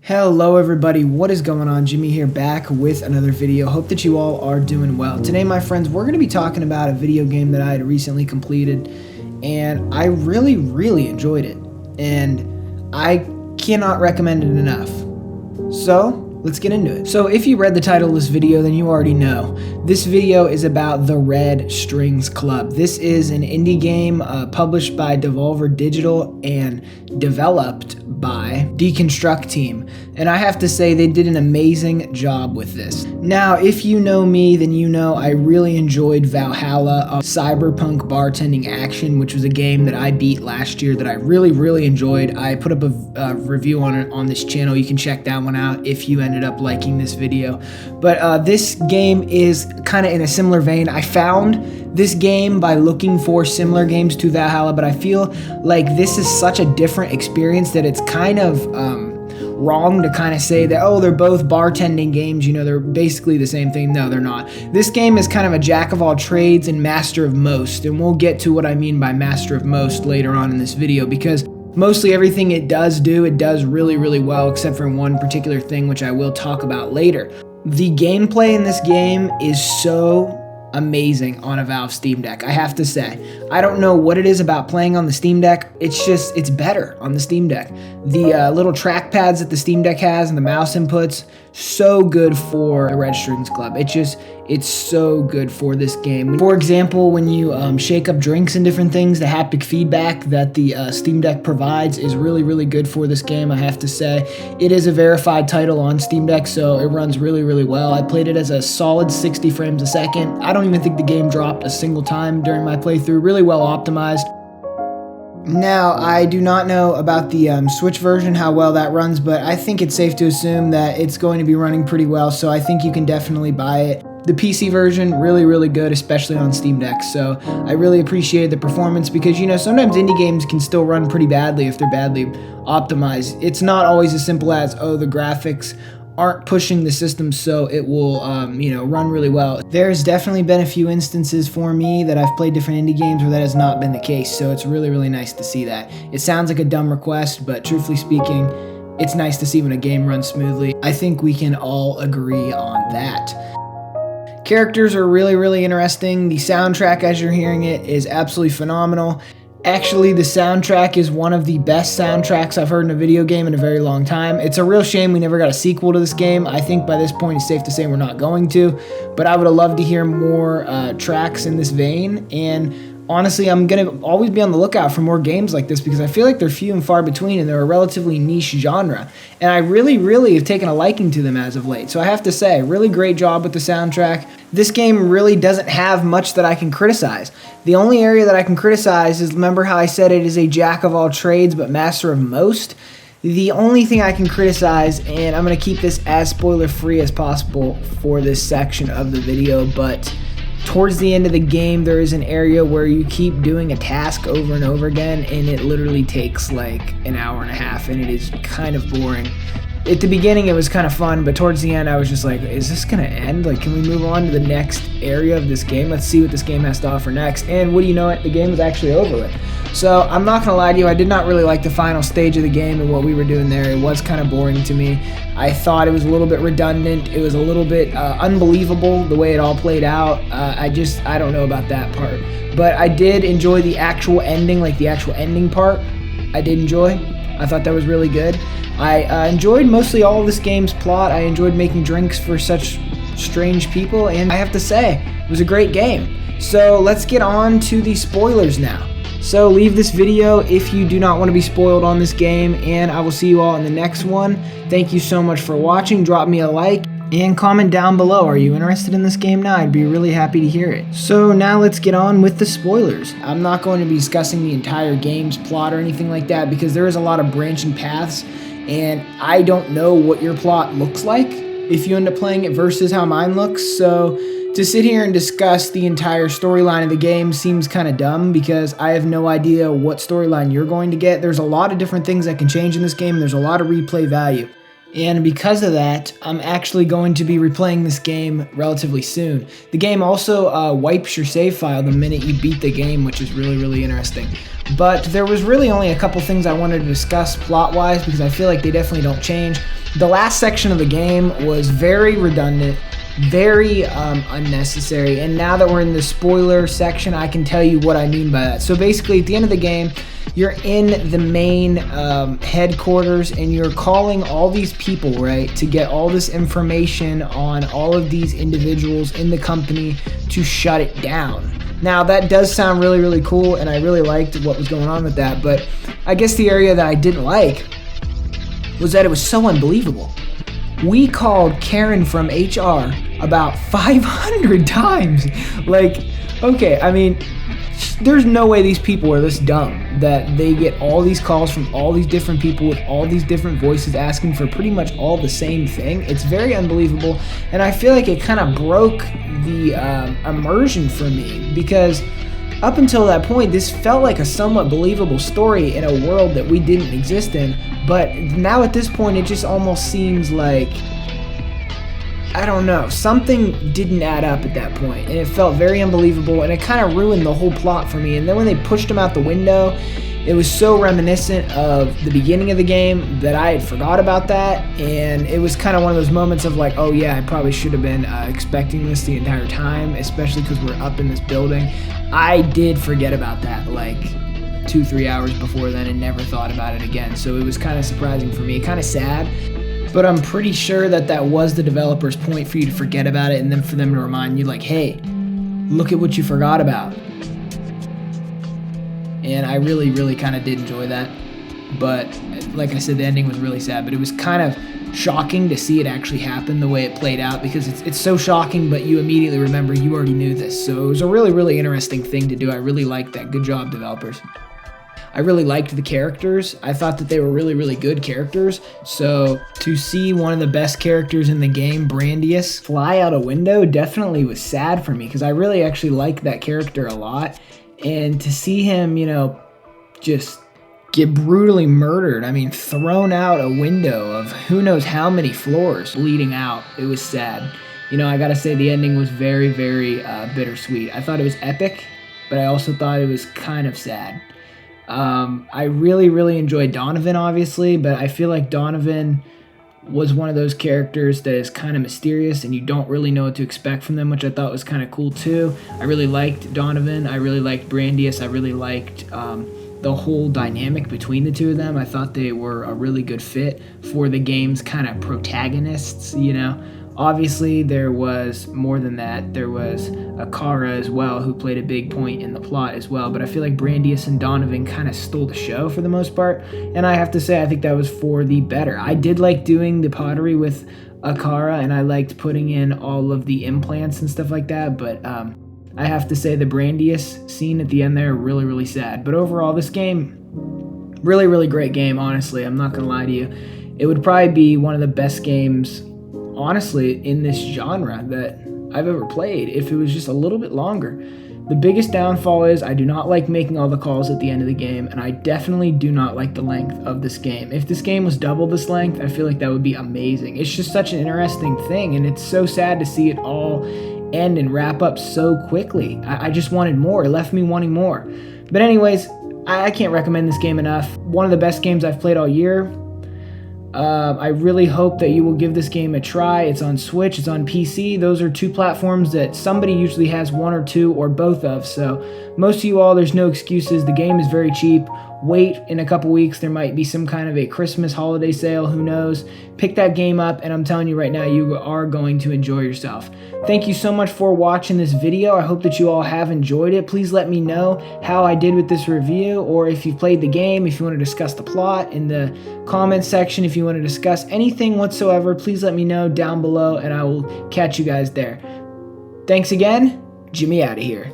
Hello everybody, what is going on? Jimmy here, back with another video. Hope that you all are doing well. Today, my friends, we're going to be talking about a video game that I had recently completed, and I really enjoyed it, and I cannot recommend it enough. So let's get into it. So if you read the title of this video, then you already know. This video is about The Red Strings Club. This is an indie game published by Devolver Digital and developed by Deconstruct Team. And I have to say they did an amazing job with this. Now, if you know me, then you know I really enjoyed Valhalla, a cyberpunk bartending action, which was a game that I beat last year that I really enjoyed. I put up a review on it on this channel. You can check that one out if you ended up liking this video. But this game is kind of in a similar vein. I found this game by looking for similar games to Valhalla, but I feel like this is such a different experience that it's kind of wrong to kind of say that, oh, they're both bartending games, you know, they're basically the same thing. No, they're not. This game is kind of a jack of all trades and master of most, and we'll get to what I mean by master of most later on in this video, because mostly everything it does really well, except for one particular thing, which I will talk about later. The gameplay in this game is so amazing on a Valve Steam Deck, I have to say. I don't know what it is about playing on the Steam Deck. It's better on the Steam Deck. The little trackpads that the Steam Deck has and the mouse inputs, so good for the Red Strings Club. It's so good for this game. For example, when you shake up drinks and different things, the haptic feedback that the Steam Deck provides is really good for this game, I have to say. It is a verified title on Steam Deck, so it runs really well. I played it as a solid 60 frames a second. I don't even think the game dropped a single time during my playthrough. Really well optimized. Now, I do not know about the Switch version, how well that runs, but I think it's safe to assume that it's going to be running pretty well, so I think you can definitely buy it. The PC version, really good, especially on Steam Deck, so I really appreciated the performance because, you know, sometimes indie games can still run pretty badly if they're badly optimized. It's not always as simple as, oh, the graphics aren't pushing the system so it will, you know, run really well. There's definitely been a few instances for me that I've played different indie games where that has not been the case, so it's really nice to see that. It sounds like a dumb request, but truthfully speaking, it's nice to see when a game runs smoothly. I think we can all agree on that. Characters are really interesting. The soundtrack, as you're hearing it, is absolutely phenomenal. Actually, the soundtrack is one of the best soundtracks I've heard in a video game in a very long time. It's a real shame we never got a sequel to this game. I think by this point it's safe to say we're not going to, but I would have loved to hear more tracks in this vein, and honestly, I'm going to always be on the lookout for more games like this because I feel like they're few and far between and they're a relatively niche genre. And I really have taken a liking to them as of late. So I have to say, really great job with the soundtrack. This game really doesn't have much that I can criticize. The only area that I can criticize is, remember how I said it is a jack of all trades but master of most? The only thing I can criticize, and I'm going to keep this as spoiler free as possible for this section of the video, but towards the end of the game, there is an area where you keep doing a task over and over again, and it literally takes like an hour and a half, and it is kind of boring. At the beginning, it was kind of fun, but towards the end, I was just like, is this going to end? Like, can we move on to the next area of this game? Let's see what this game has to offer next. And what do you know it? The game was actually over with. So I'm not going to lie to you, I did not really like the final stage of the game and what we were doing there. It was kind of boring to me. I thought it was a little bit redundant. It was a little bit unbelievable the way it all played out. I don't know about that part. But I did enjoy the actual ending, like the actual ending part. I did enjoy. I thought that was really good. I enjoyed mostly all of this game's plot. I enjoyed making drinks for such strange people, and I have to say, it was a great game. So let's get on to the spoilers now. So leave this video if you do not want to be spoiled on this game, and I will see you all in the next one. Thank you so much for watching. Drop me a like and comment down below. Are you interested in this game now? I'd be really happy to hear it. So now let's get on with the spoilers. I'm not going to be discussing the entire game's plot or anything like that because there is a lot of branching paths, and I don't know what your plot looks like if you end up playing it versus how mine looks. So to sit here and discuss the entire storyline of the game seems kind of dumb because I have no idea what storyline you're going to get. There's a lot of different things that can change in this game, and there's a lot of replay value. And because of that, I'm actually going to be replaying this game relatively soon. The game also wipes your save file the minute you beat the game, which is really, really interesting. But there was really only a couple things I wanted to discuss plot-wise because I feel like they definitely don't change. The last section of the game was very redundant, very unnecessary, and now that we're in the spoiler section, I can tell you what I mean by that. So basically, at the end of the game, you're in the main headquarters and you're calling all these people, right, to get all this information on all of these individuals in the company to shut it down. Now, that does sound really, really cool, and I really liked what was going on with that, but I guess the area that I didn't like was that it was so unbelievable. We called Karen from HR about 500 times. Like, okay, I mean, there's no way these people are this dumb that they get all these calls from all these different people with all these different voices asking for pretty much all the same thing. It's very unbelievable, and I feel like it kind of broke the immersion for me because up until that point, this felt like a somewhat believable story in a world that we didn't exist in, but now at this point, it just almost seems like, I don't know, something didn't add up at that point, and it felt very unbelievable, and it kind of ruined the whole plot for me. And then when they pushed him out the window, it was so reminiscent of the beginning of the game that I had forgot about that, and it was kind of one of those moments of like, oh yeah, I probably should have been expecting this the entire time, especially because we're up in this building. I did forget about that like 2-3 hours before then and never thought about it again, so it was kind of surprising for me, kind of sad. But I'm pretty sure that that was the developer's point for you to forget about it and then for them to remind you like, hey, look at what you forgot about. And I really, really kind of did enjoy that. But like I said, the ending was really sad, but it was kind of shocking to see it actually happen the way it played out because it's so shocking, but you immediately remember you already knew this. So it was a really, really interesting thing to do. I really liked that. Good job, developers. I really liked the characters. I thought that they were really, really good characters. So to see one of the best characters in the game, Brandeis, fly out a window definitely was sad for me because I really actually liked that character a lot. And to see him, you know, just get brutally murdered, I mean, thrown out a window of who knows how many floors, bleeding out, it was sad. You know, I gotta say the ending was very, very bittersweet. I thought it was epic, but I also thought it was kind of sad. I really, really enjoyed Donovan, obviously, but I feel like Donovan was one of those characters that is kind of mysterious and you don't really know what to expect from them, which I thought was kind of cool too. I really liked Donovan. I really liked Brandeis. I really liked the whole dynamic between the two of them. I thought they were a really good fit for the game's kind of protagonists, you know. Obviously, there was more than that. There was Akara as well, who played a big point in the plot as well. But I feel like Brandeis and Donovan kind of stole the show for the most part. And I have to say, I think that was for the better. I did like doing the pottery with Akara, and I liked putting in all of the implants and stuff like that. But I have to say, the Brandeis scene at the end there, really, really sad. But overall, this game, really, really great game, honestly. I'm not going to lie to you. It would probably be one of the best games, honestly, in this genre that I've ever played if it was just a little bit longer. The biggest downfall is I do not like making all the calls at the end of the game, and I definitely do not like the length of this game. If this game was double this length, I feel like that would be amazing. It's just such an interesting thing, and it's so sad to see it all end and wrap up so quickly. I just wanted more. It left me wanting more. But anyways, I can't recommend this game enough. One of the best games I've played all year. I really hope that you will give this game a try. It's on Switch, it's on PC. Those are two platforms that somebody usually has one or two or both of. So most of you all, there's no excuses. The game is very cheap. Wait in a couple weeks. There might be some kind of a Christmas holiday sale. Who knows? Pick that game up, and I'm telling you right now, you are going to enjoy yourself. Thank you so much for watching this video. I hope that you all have enjoyed it. Please let me know how I did with this review, or if you've played the game, if you want to discuss the plot in the comments section, if you want to discuss anything whatsoever, please let me know down below, and I will catch you guys there. Thanks again. Jimmy out of here.